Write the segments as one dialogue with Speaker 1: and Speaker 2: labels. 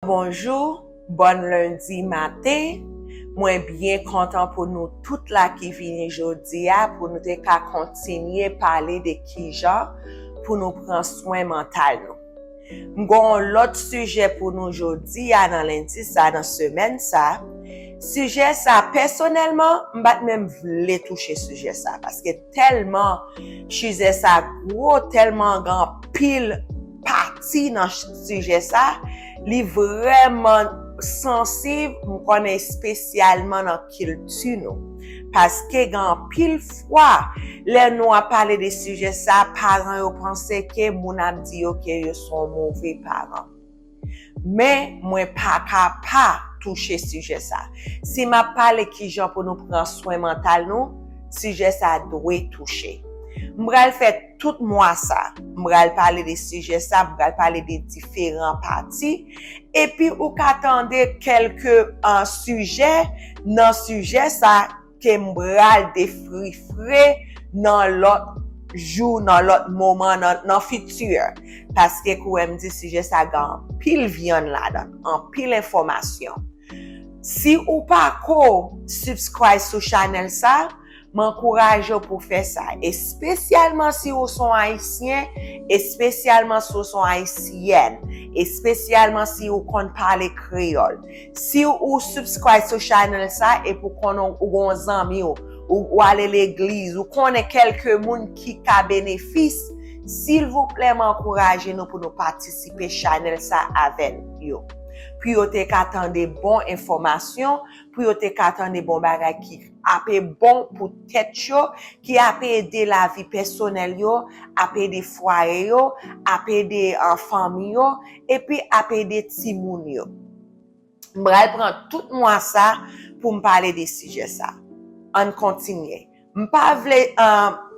Speaker 1: bonjour, bon lundi matin. Moi bien content pour nous toutes là qui viennent aujourd'hui pour nous continuer parler de qui genre pour nous prendre soin mental nous. M'gon l'autre sujet pour nous aujourd'hui dans lundi ça dans semaine ça. Sujet ça personnellement, m'bat même voulais toucher sujet ça parce que tellement sujet ça gros, tellement grand pile partie dans sujet ça, li vraiment sensible, nous connaît spécialement dans culture nous. Parce que grand pile fois, les nous a parlé de sujet ça, parents yo pensaient que moun a dit que yo sont mauvais parents. Mais moi pas capable toucher sujet ça. Si m'a parlé qui gens pour nous prendre soin mental nous, sujet ça doit toucher. M'bral fait tout mois ça. M'bral parler des sujets ça, m'bral parler des différents parties et puis ou qu'attendez quelques sujets dans sujet ça que m'bral défrifrer dans l'autre jour, dans l'autre moment, dans futur parce que quand me dit sujet ça grand pile viande là-dedans, en pile information. Si ou pas ko subscribe sur channel ça, m'encourage pour faire ça. Et spécialement si vous sont haïtiens, et spécialement si vous sont haïtiennes, et spécialement si vous comptez parler créole. Si vous subscribe sur channel ça, et pour qu'on ou amis ou aller l'église, ou qu'on ait quelques monde qui a bénéfice, s'il vous plaît, m'encouragez-nous pour nous participer channel ça avec yo. Puis yo te attendre bonne information, puis yo te attendre bon bagay qui apé bon pour tête yo, qui apé aider la vie personnelle yo, apé aider foyer yo, apé aider famille yo, et puis apé aider ti moun yo. M'bral prend tout mois ça pour me parler des sujets ça. On continue. M'pa vle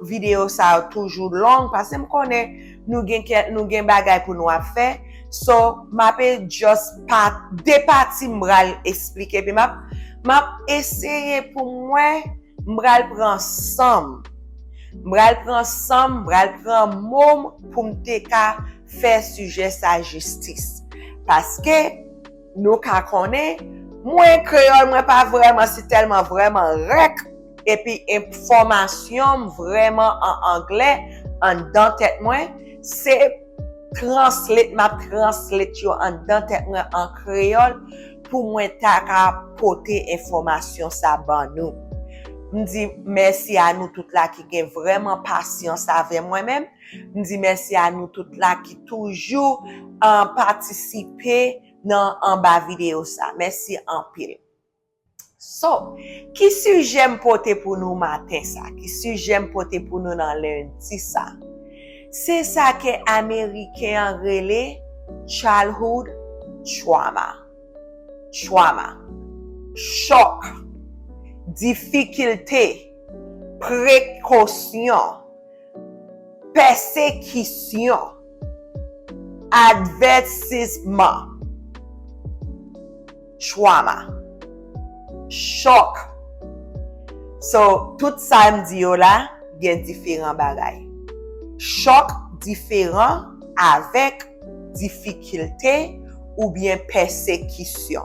Speaker 1: vidéo ça toujours long parce que m'konne nous gen bagay pour nous a faire. So, m'appelle just part des parties m'bral expliquer puis m'a essayer pour moi m'bral prend somme. M'bral prend mom pour m'te ka faire sujet sa justice. Parce que nous ka connaît moi créole moi pas vraiment c'est tellement vraiment rec et puis information vraiment en anglais en dans tête moi c'est translate yo en dans tête moi en créole pour moi ta ka porter information ça ban nous. M'di merci à nous toutes là qui gen vraiment patience avec moi-même. M'di merci à nous toutes là qui toujours participer dans en bas vidéo ça. Merci en pile. So, qui sujet m'porter pour nous matin ça? Qui sujet m'porter pour nous dans lundi ça? C'est ça que américain relé childhood trauma. Choc, difficulté, précaution, persécution, avertissement, trauma, choc. So, tout ça me dit là, il y a différents bagailles. Choc différent avec difficulté ou bien persécution.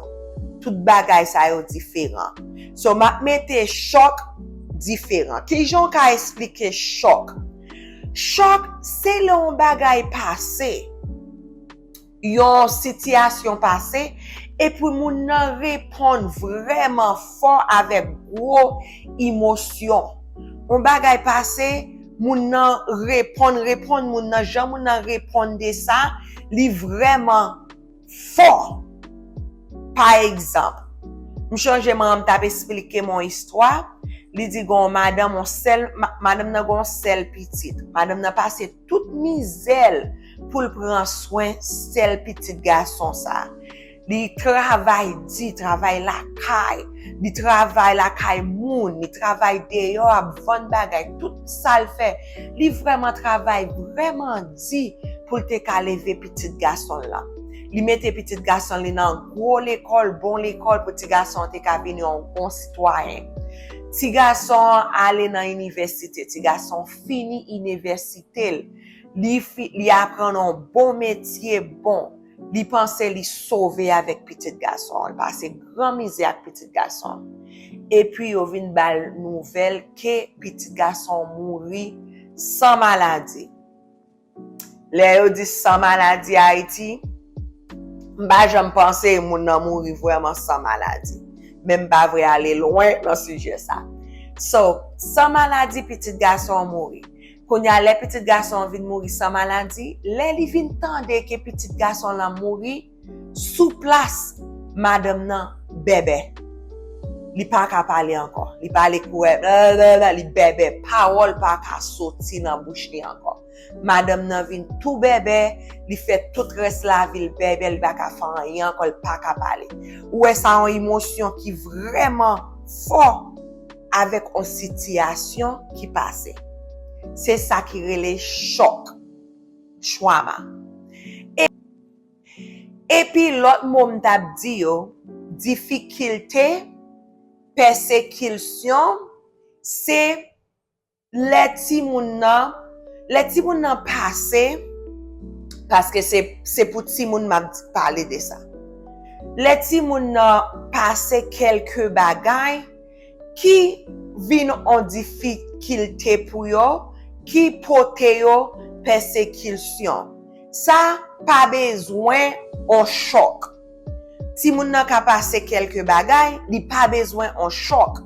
Speaker 1: Tout bagay ça yo différent. So m'a mette choc différent. Qui j'on ka expliquer choc? Choc c'est l'on bagay passé. Yon situation passée et puis moun nan répondre vraiment fort avec gros émotion. On bagay passé moun nan répondre moun nan jan moun nan répondre de ça li vraiment fort. Par exemple, m'change m't'a expliquer mon histoire, li di gon madame nan gon sel petite. Madame nan passé toute misère pour le prendre soin sel petit garçon ça. Li travaille la caille moun, li travaille dehors à vendre bagay, tout ça le fait. Li vraiment travaille vraiment dit pour te ka lever petit garçon là. Li mette petit garçon li nan gros l'école, bon l'école pour petit garçon te ka vini un bon citoyen. Petit garçon aller dans université, petit garçon fini université, li apprend un bon métier bon. li pense li sauver avec petit garçon. Il passe grand misère avec petit garçon. Et puis, yo vin bal nouvelle que petit garçon mouri sans maladie. Les yo dit sans maladie Haïti, m'ba j'aime penser moun nan mouri vraiment sans maladie. Même pas vrai aller loin dans ce sujet ça. So, sans maladie petit garçon mouri. Quand y a les petits garçons vin mourir sans maladie, les li vin tande que petit garçon la mouri sous place madame nan bébé. Li pa ka parler encore. Li parle kouè, li bébé, parole pa ka sorti nan bouche li encore. Madame nan vin tout bébé, li fait tout reste la ville bébé, li pa ka faire rien encore, li pa ka parler. Ou est ça une émotion qui vraiment fort avec une situation qui passait. C'est ça qui relève choc, trauma. Et puis l'autre mot m'tap di yo, difficulté, persécution, c'est les ti moun nan passé, parce que c'est pour ti moun m'a parlé de ça. Les ti moun nan passé quelques bagailles qui vin en difficulté pour yo, qui porte yo persécution. Ça, pas besoin en choc. Si moun nan ka passe quelques bagailles, li pas besoin en choc.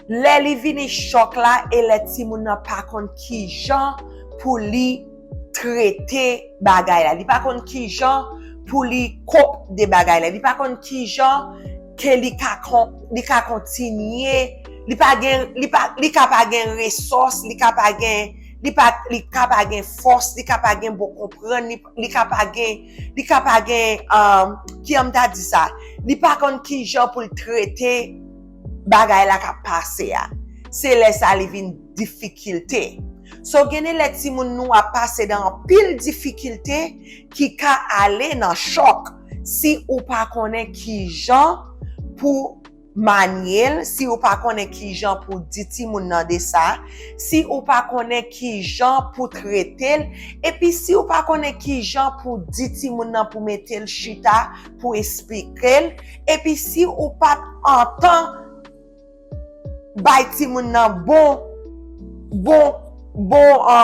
Speaker 1: Le li vini choc là et le ti moun nan pa kon ki jan pour li traiter bagay la. Li pa kon ki jan pour li kop de bagay la. Li pa kon ki jan que li ka continuer, li ka pa gen ressource, li ka pa gen force, li ka pa gen bon comprendre, li ka pa gen qui am ta dit ça, li pa kon ki jan pour traiter bagay la ka passe ya. C'est là ça li vin difficulté. So gene les ti moun nou a passé dans pile difficulté qui ka aller dans choc si ou pas connaît qui jan pour maniel, si ou pas connaît qui jan pour di ti moun nan de ça, si ou pas connaît qui jan pour traiter, et puis si ou pas connaît qui jan pour di ti moun nan pour mettre le chita pour expliquer, et puis si ou pas entend bay ti moun nan bon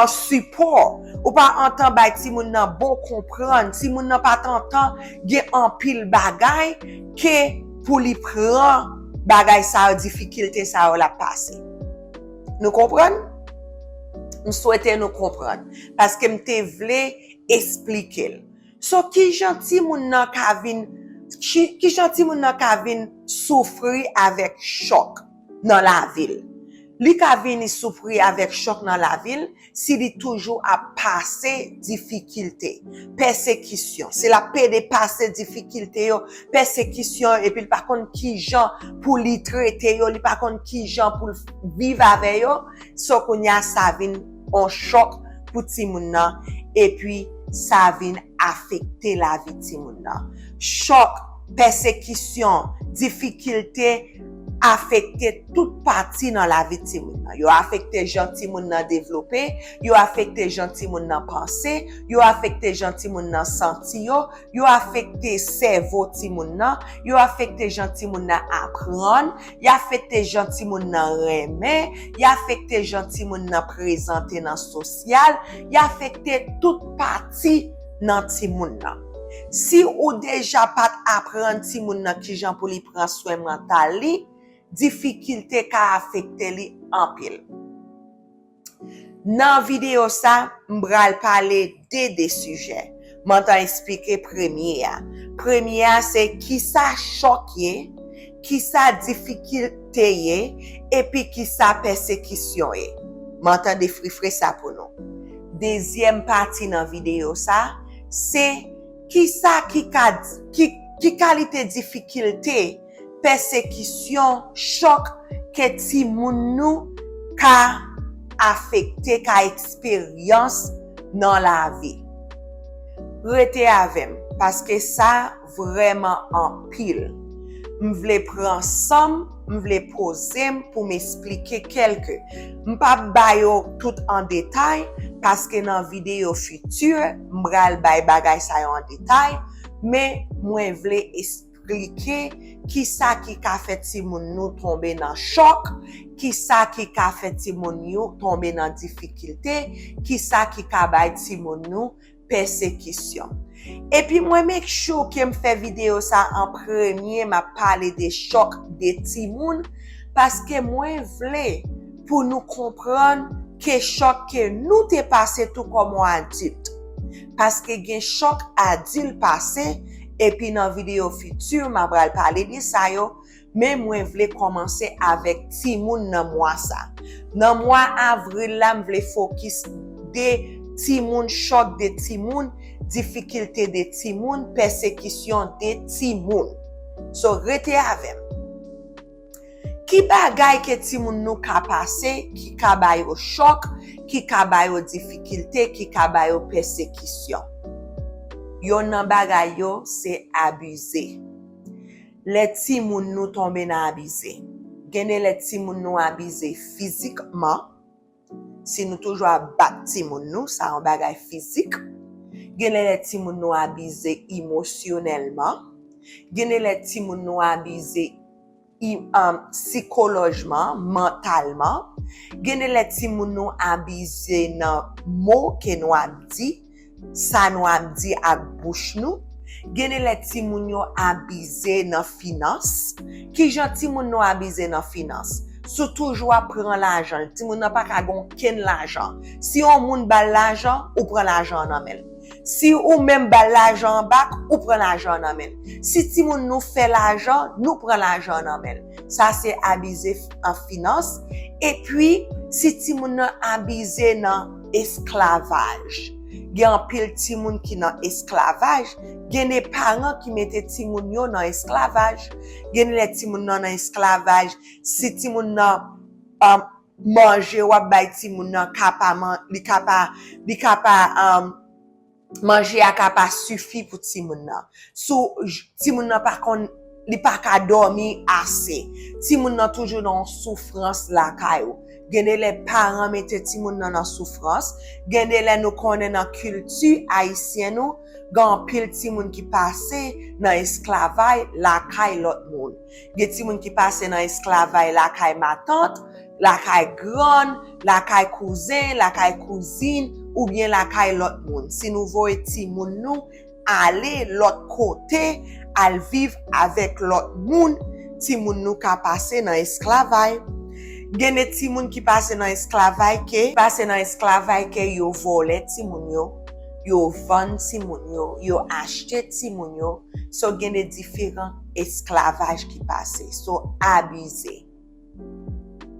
Speaker 1: support, ou pas entend bay ti moun nan bon comprendre, si moun nan pas t'entend gen en pile bagay que pour li prend bagay sa difficulté ça la passer. Nous comprenons? Nous souhaitons nous comprendre parce que m'te vle expliquer. So ki gentil moun nan ka vin souffrir avec choc dans la ville. Li ka vini souffrir avec choc dans la ville si li toujours a passer difficulté, persécution. C'est la paix de passer difficulté yo, persécution et puis par contre qui gens pour li traiter yo, li par contre qui gens pour vivre avec yo, so konya ça vin en choc pour ti moun nan et puis ça vin affecter la vie ti moun nan. Choc, persécution, difficulté affecter toute partie dans la vie ti moun nan. Yo affecter gentil moun nan développer, yo affecter gentil moun nan penser, yo affecter gentil moun nan senti yo affecter cerveau ti moun nan, yo affecter gentil moun nan apprendre, yo affecter gentil moun nan remer, yo affecter gentil moun nan présenter dans social, yo affecter toute partie dans ti moun nan. Si ou déjà pas apprendre ti moun nan ki jan pou li prend soin mental li, difficulté ka affecter li en pile. Dans vidéo ça, m'bral parler de des sujets. M'entend expliquer premier c'est qui ça choqué, qui ça difficulté et puis qui ça persécution est. M'entend défrifrer ça pour nous. Deuxième partie dans vidéo ça, c'est qui ça qui qualité difficulté, persécution, choc que ti moun nou ka affecté, ka expérience dans la vie. Rete avem parce que ça vraiment en pile. M'vle prendre somme, m'vle poser pour m'expliquer quelques. M'pa bayo tout en détail parce que dans vidéo future, m'bral bay bagay sa en détail mais moi vle expliquer qui ça qui ka fait ti moun nou tomber dans choc, qui ça qui ka fait ti moun nou tomber dans difficulté, qui ça qui ka bay ti moun nou persécution. Et puis moi make sure que me fait vidéo ça en premier m'a parler des chocs des ti moun parce que moi vle pour nous comprendre que choc que nous t'est passé tout comme adulte. Parce que gen choc adulte passé et puis dans vidéo future m'a bral parler de ça yo, mais moi vle commencer avec ti moun nan mois ça. Dans mois avril là m'vle focus de ti moun, choc de ti moun, difficulté de ti moun, persécution de ti moun. So rete avec. Ki bagay ke ti moun nou ka pase, ki ka bay yo choc, ki ka bay yo difficulté, ki ka bay yo persécution. Yon nan bagay yo, c'est abusé. Les ti moun nou tombe nan abusé. Gene les ti moun nou abusé physiquement. Si nous toujours à battre ti moun nou, ça un bagay physique. Gene les ti moun nou abusé émotionnellement. Gene les ti moun nou abusé psychologiquement, mentalement. Gene les ti moun nou abusé nan mot que nou a dit, ça nou a dit ak bouche nou. Gene les ti moun yo abusé nan finance. Ki jan ti moun nou abusé nan finance? Sou toujours à prendre l'argent. Ti moun nan pa ka gon ken l'argent. Si on moun bal l'argent, ou prend l'argent nan men. Si ou même bal l'argent back, ou prend l'argent nan men. Si ti moun nou fait l'argent, nous prend l'argent nan men. Ça c'est abusé en finance. Et puis, si ti moun nan abusé nan esclavage. Gen pile ti moun ki nan esclavage, gen des parents qui mettent ti moun yo nan esclavage, gen les ti moun nan esclavage, si ti moun nan manger ou bay ti moun nan li manger a kapa suffi pour ti moun nan. So ti moun nan par contre li pa ka dormi assez. Ti moun nan toujours dans souffrance la kayo. Gende les parents mette ti moun nan souffrance, gende les nou konnen nan culture haïtien nou, gan pile ti moun ki passe nan esclavage la kay lot moun. Gen ti moun ki passe nan esclavage la kay ma tante, la kay grande, la kay cousin, la kay cousine ou bien la kay lot moun. Si nou voye ti moun nou aller l'autre côté, al vivre avec l'autre moun, ti moun nou ka passe nan esclavage. Gen ti moun ki passe nan esclavage ke yo vole ti moun yo vend ti moun yo achete ti moun yo. So gen de différents esclavage qui passe. So abusé.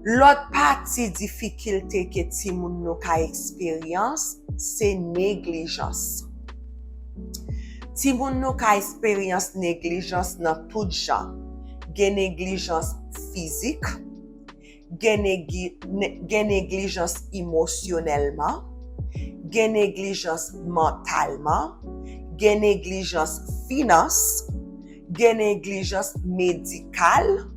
Speaker 1: L'autre partie difficulté que ti moun nou ka expérience, c'est négligence. Ti moun nou ka expérience négligence dans tout genre. Gen négligence physique, gen négligence émotionnellement, gen négligence mentalement, gen négligence finance, gen négligence médicale,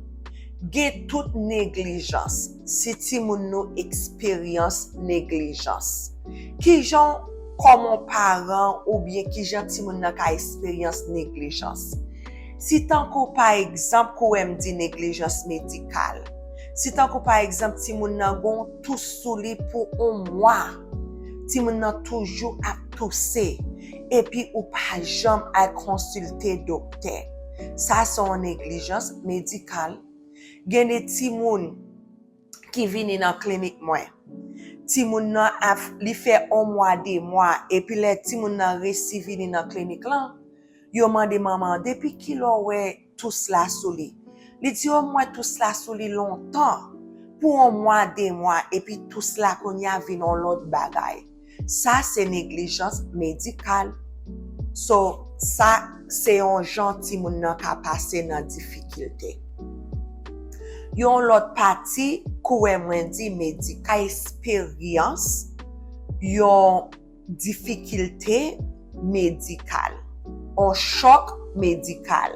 Speaker 1: gen toute négligence. Si ti moun nou expérience négligence. Ki jan comme parent ou bien ki jan ti moun nan ka expérience négligence. Si tant que par exemple ko em di négligence médicale. Si tant que par exemple ti moun nan gon tout souli pour un mois, ti moun nan toujours a tousser et puis ou pas jamais à consulter docteur. Ça c'est une négligence médicale. Gen de ti moun qui vini dans clinique moi. Ti moun nan li fait un mois, 2 mois et puis les ti moun nan resi vini dans clinique là, yo mande maman depuis ki lo wè tout cela souli. Li di au moins tout cela souli longtemps pour un mois, 2 mois et puis tout cela qu'on y a vu dans l'autre bagaille. Ça c'est négligence médicale. So ça c'est un gentil moun nan ka passe dans difficulté. Yon l'autre partie kouè mwen di médical expérience yon difficulté médicale. Un choc médical.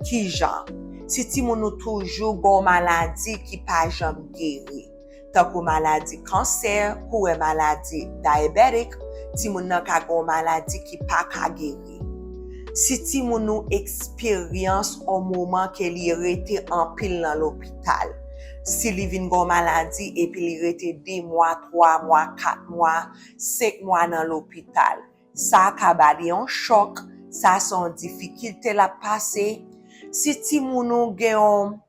Speaker 1: Ki jan? Si ti moun nou toujours gon maladie qui pa jam guéri. Tant que maladie cancer, ou maladie diabétique, ti moun nan ka gon maladie qui pa ka guéri. Si ti moun nou expérience un moment que li rete en pile dans l'hôpital. Si li vin gon maladie et puis li rete 2 mois, 3 mois, 4 mois, 5 mois dans l'hôpital. Ça ka bali un choc, ça son difficulté la passer. Si ti moun nou gen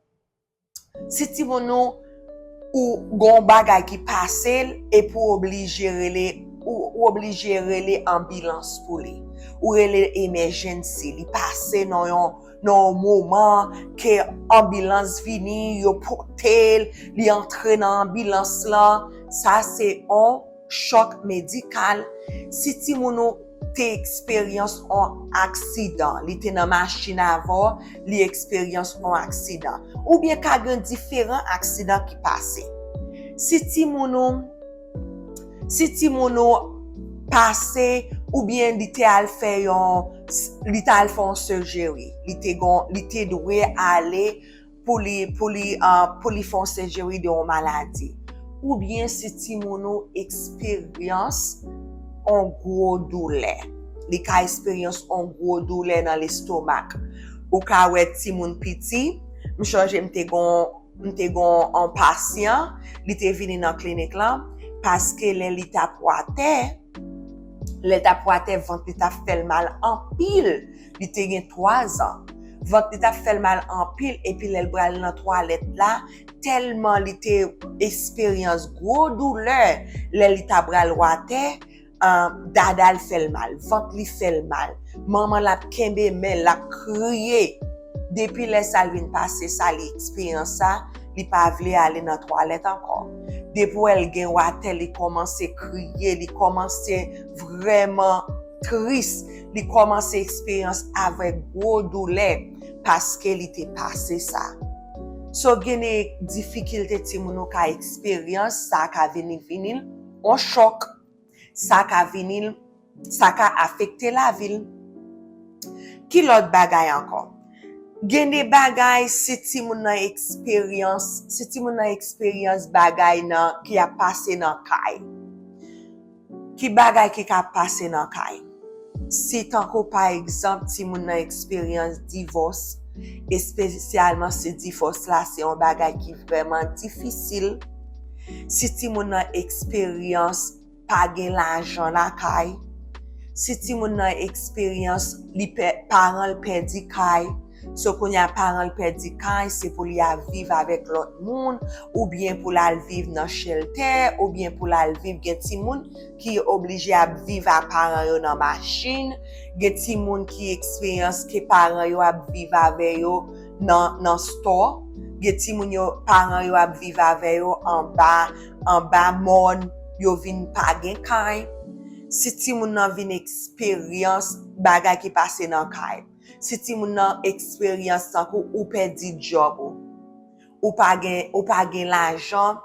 Speaker 1: si ti moun nou ou gon bagay ki passe et pour obliger les ambulance pour li. Ou les emergency, li passe non moment que ambulance vini, yo portel, li entre dans ambulance là, ça c'est un choc médical. Si ti moun nou te expérience un accident, li te nan machine avant, li expérience un accident. Ou bien ka gen différents accidents qui passe. Si ti moun nou passe ou bien li te al fè yon surgery, li te doué aller pour li fon surgery de yon maladie. Ou bien si ti moun nou expérience un gros douleur. Li ka expérience un gros douleur dans l'estomac. Ou ka wè ti moun piti, m'te gon un patient, li te vini dans clinique là parce que li ta poate ventre li ta fait mal en pile. Li te gen 3 ans. Ventre li ta fait mal en pile et puis l'el bral dans toilette là, tellement li te expérience gros douleur, li ta bral wate, dada l fait mal, ventre li fait mal. Maman la kembe men la crié. Depuis les salvin passé ça li expérience ça, li pa vle aller dans toilette encore. Depuis elle gen wate, li commence crier, li commence vraiment triste, li commence expérience avec gros douleur parce que li te passé ça. So gen difficulté ti moun nou ka expérience ça ka venir on choc, ça ka affecter la ville. Ki l'autre bagay encore? Gen de bagay si ti moun nan expérience bagay nan ki a passé nan kay. Ki bagay ki ka passé nan kay. Si tanko par exemple ti moun nan expérience divorce, et spécialement ce divorce là c'est un bagay qui vraiment difficile. Si ti moun nan expérience pa gen l'argent la kay. Si ti moun nan expérience li parent perdi kay. So qu'on y a parents perdu quand c'est pour y vivre avec l'autre monde ou bien pour la vivre dans shelter ou bien pour la vivre gen ti moun qui obligé à vivre à parents yo dans machine, gen ti moun qui expérience que parents yo a vivre avec yo dans store, gen ti moun yo parents yo a vivre avec yo en bas monde yo vinn pa gen kay. Si ti moun nan vinn expérience bagay qui passe dans kay. Si ti moun nan expérience tankou ou perdi job ou pa gen l'argent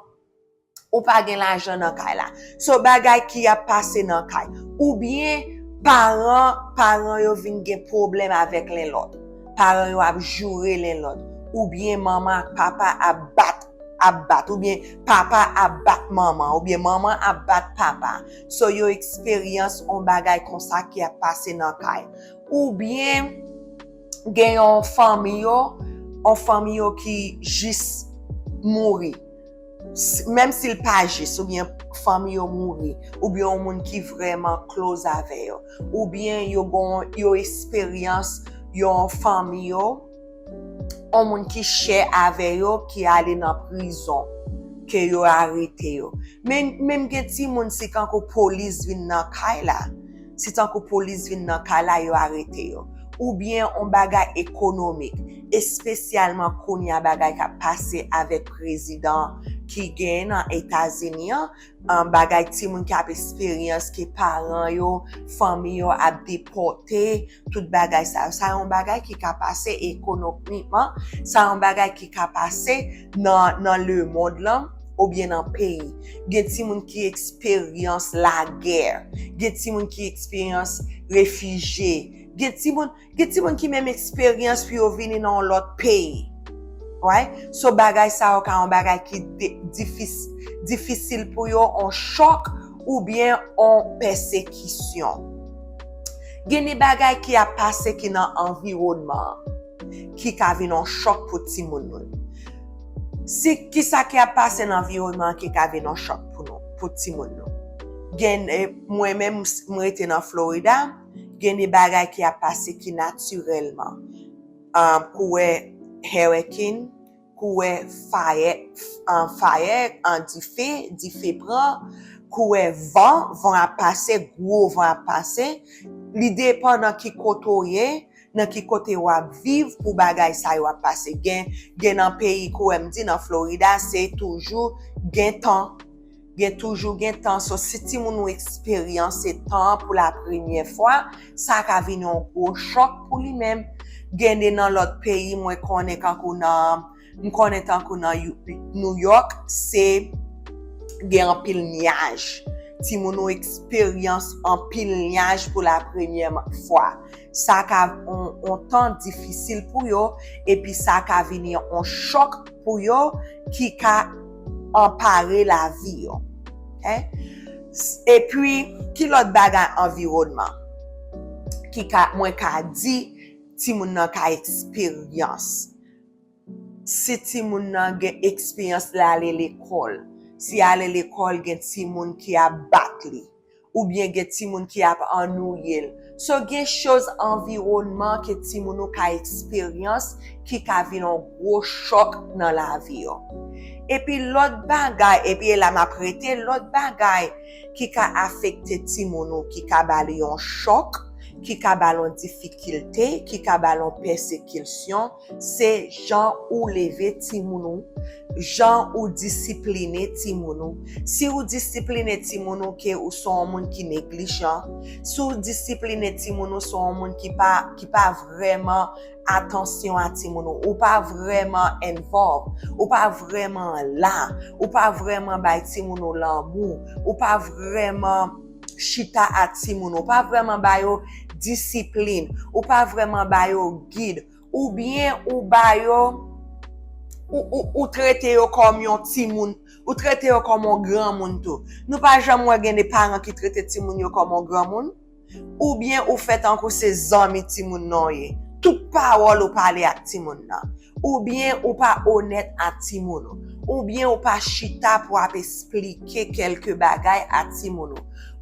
Speaker 1: nan kay la. So bagay ki a passé nan kay. Ou bien parents yo vin gen problème avec l'un l'autre. Parents yo ap jouer l'un l'autre. Ou bien maman papa a bat ou bien papa a bat maman ou bien maman a bat papa. So yo expérience on bagay kon sa ki a passé nan kay. Ou bien gen yon famille yo qui juste mouri. Même s'il pas juste, ou bien famille yo mouri, ou bien un monde qui vraiment close avec yo, ou bien yo expérience yon famille yo, un monde qui cher avec yo qui allé dans prison, que yo arrêté yo. Même gen ti moun si quand ko police vin nan kay la, si tant ko police vin nan kay la yo arrêté yo. Ou bien on bagay économique, et spécialement qu'on y a bagay qui a passé avec président qui gagne en États-Unis, un bagay ti moun qui a expérience que parents yo, famille yo a déporté, tout bagay ça un bagay qui a passé économiquement, ça un bagay qui a passé dans le monde là. Ou bien dans pays. Gen ti moun qui expérience la guerre. Gen ti moun qui expérience réfugié. Gen ti moun qui même expérience puis yo vini dans l'autre pays. Ouais? So bagay sa ka un bagay qui difficile pour yo, en choc ou bien en persécution. Gen des bagay qui a passé qui dans environnement qui ka vin un choc pour ti moun nou. C'est qui ça qui a passé dans l'environnement qui a vin un choc pour nous, pour ti moun nou. Gen moi-même moi était dans Florida, gen des bagay qui a passé qui naturellement kouè hurricane, kouè fire di fè pran, kouè vent a passé, gros vent a passé. L'idée pendant qui kotoye, dans qui côté wap vivre pour bagay sa yo a passé. Gen dans pays kouè m'di dans Florida, c'est toujours gen temps. Toujours gen temps. So si ti moun nou expérience temps pour la première fois, ça ka vini un gros choc pour lui-même. Gen dans l'autre pays, moi connais kankou nan New York, c'est gen en pile nuage. Ti moun nou expérience en pile nuage pour la première fois. Ça ka un temps difficile pour yo et puis ça ka vini un choc pour yo qui ka emparer la vie yo. Okay? Et puis qui l'autre bagay environnement qui ka moi ka di ti moun nan ka expérience. Si ti moun nan gen expérience la aller l'école, si aller l'école gen ti moun qui a bat li ou bien gen ti moun qui a ennuyel. So gen chose environnement que ti moun nou ka expérience qui ka vin un gros choc dans la vie yo. Et puis l'autre bagay, et puis la m'a prêté l'autre bagay qui ka affecté ti moun nou, qui ka bali un choc, qui ka balon difficulté, qui ka balon persécution, c'est gens ou lever ti moun nou, gens ou discipliner ti moun nou. Si ou discipliner ti moun nou que ou son moun qui négligent, si ou discipliner ti moun nou son moun qui pas vraiment attention à ti moun nou, ou pas vraiment involved, ou pas vraiment là, ou pas vraiment bay ti moun nou l'amour, ou pas vraiment chita à ti moun nou, ou pas vraiment bay yo discipline, ou pas vraiment bay yo guide, ou bien ou bay yo ou traiter yo comme yon ti moun, ou traiter yo comme un grand moun tout. Nous pas jamais gen des parents qui traiter ti moun yo comme un grand moun, ou bien ou fait encore ses amis ti moun nan ye. Toute parole ou parler à ti moun nan. Ou bien ou pas honnête à ti moun. Ou bien ou pas chita pour expliquer quelques bagay à ti moun.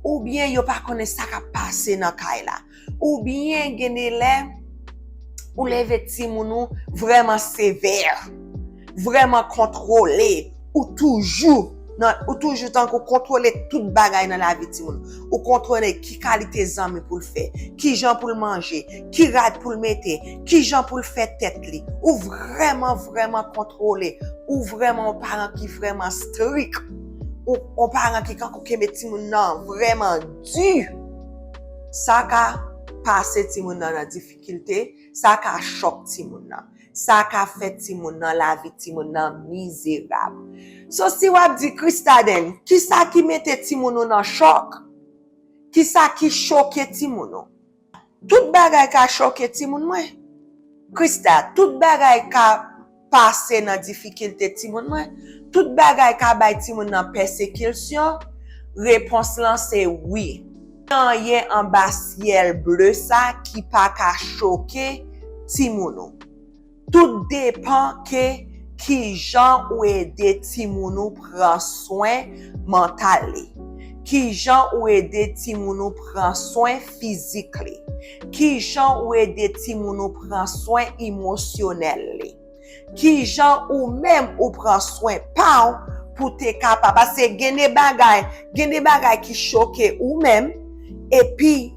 Speaker 1: Ou bien yo pas connaît ça ka passé dans kay la. Ou bien gene le ou leve ti moun vraiment sévère, vraiment contrôlé, ou toujours tant qu'on contrôler toute bagay dans la vie ti moun. Ou contrôler qui qualité zami pour le faire, qui gens pour le manger, qui rad pour le mettre, qui gens pour le faire tête li. Ou vraiment contrôler, ou vraiment un parent qui vraiment strict, ou un parent qui quand qu'on met ti moun nan vraiment dur. Ça ka passer ti moun nan la difficulté, ça ka choc ti moun nan. Ça ka fait ti moun nan la vie ti moun nan misérable. So si wap di Christaden, qui ça qui mette ti moun nan choc? Qui ça qui choque ti moun? Tout bagay ka choque ti moun mwen. Christa, tout bagay ka passe dans difficulté ti moun mwen. Tout bagay ka bay ti moun nan persécution. Réponse là c'est oui. Nan yé en bas ciel bleu ça qui pas ka choquer ti moun. Tout dépend que qui gens ou aider ti moun nou prend soin mental li. Qui gens ou aider ti moun nou prend soin physique li. Qui gens ou aider ti moun nou prend soin émotionnel li. Qui gens ou même ou prend soin pa pour te capable parce que gen des bagay qui choque ou même et puis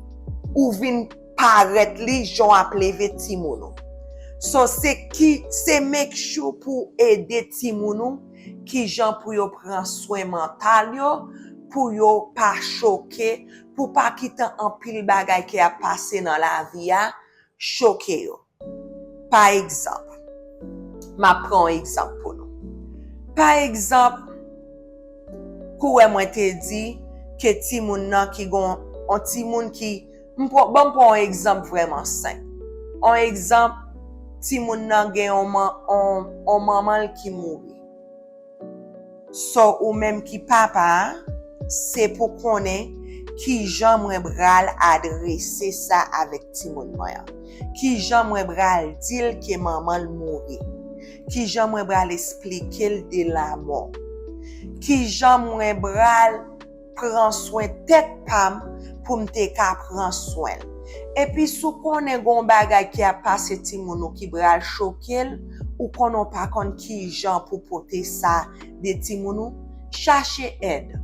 Speaker 1: ou vinn paraître li jon ap leve ti moun nou. So c'est make sure pour aider ti moun nou qui jan pour yo prend soin mental yo, pour yo pas choquer, pour pas quitter en pile bagay qui a passé dans la vie a choquer yo. Par exemple, ma prend exemple pour nous. Par exemple, kouè moi te dit que ti moun nan qui gon un ti moun qui bon pour un exemple vraiment simple. Un exemple ti moun nan gen on maman qui mouri. So ou même qui papa, c'est pour connaître Ki jan mwen bral adrese sa avek ti moun mwen. Ki jan mwen bral dil ke maman l mouri. Ki jan mwen bral explike l de la mort. Ki jan mwen bral pran soin tet pam pou mte ka pran soin. E pi sou konen gon bagay ki a pase ti moun nou ki bral chokel, ou konon pa kon ki jan pou pote sa de ti moun nou, chache ed.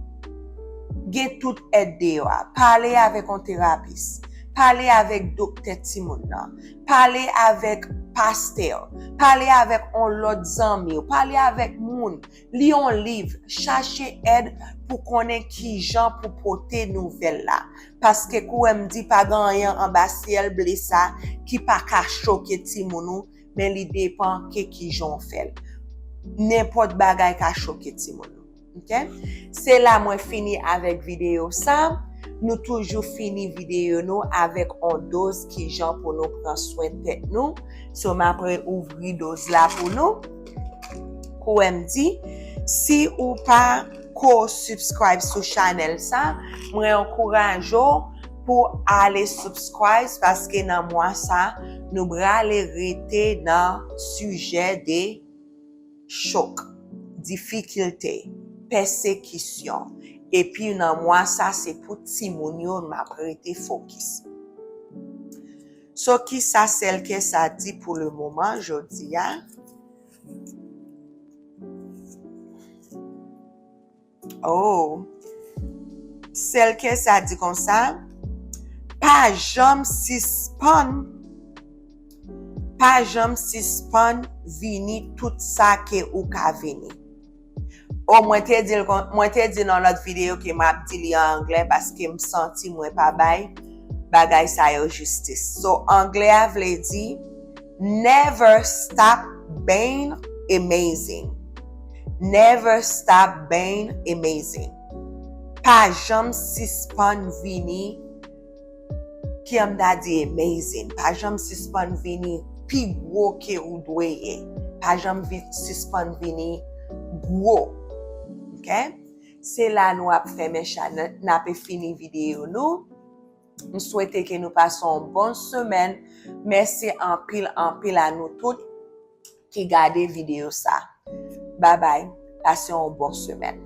Speaker 1: Gen tout ed de yo. Parle avec un thérapeute. Parle avec docteur ti moun nan. Parle avec pasteur. Parle avec un lot zami. Parle avec moun. Li un livre. Chache ed pour konen ki jan pou pote nouvel la. Parce que kou m di pa ganyan an ba ciel blessa ki pa ka choke ti moun nou, mais li dépend ke ki jan fel. N'importe bagay ka choke ti moun nou. Okay? C'est là moi fini avec vidéo ça. Nous toujours fini vidéo nous avec une dose qui genre pour nous prendre soin de tête nous. So m'après ouvrir dose là pour nous. Comme dit, si ou pas ko subscribe sur channel ça, moi encourage pour aller subscribe parce que dans moi ça nous aller rester dans sujet de choc, difficulté, persécution. Et puis, dans moi, ça, c'est pour Timonio, m'a prêté focus. So, qui ça, celle que ça dit pour le moment, je dis, hein? Oh! Celle que ça dit comme ça, pas jamais suspend, vini tout ça que ou ka vini. Oh, moi te dit dans l'autre vidéo que m'a dit en anglais parce que me senti moi pas bagay sa yo justice. So anglais a vle di never stop being amazing. Never stop being amazing. Pa jam suspend vini ki am da di amazing. Pa jam suspend vini pi gwo ke ou dweye. Pa jam suspend vini gwo. Okay? C'est là nous a fait mes chaînes, n'a pas fini vidéo nous. Nous souhaitons que nous passons une bonne semaine. Merci en pile à nous toutes qui regardez vidéo ça. Bye bye. Passez une bonne semaine.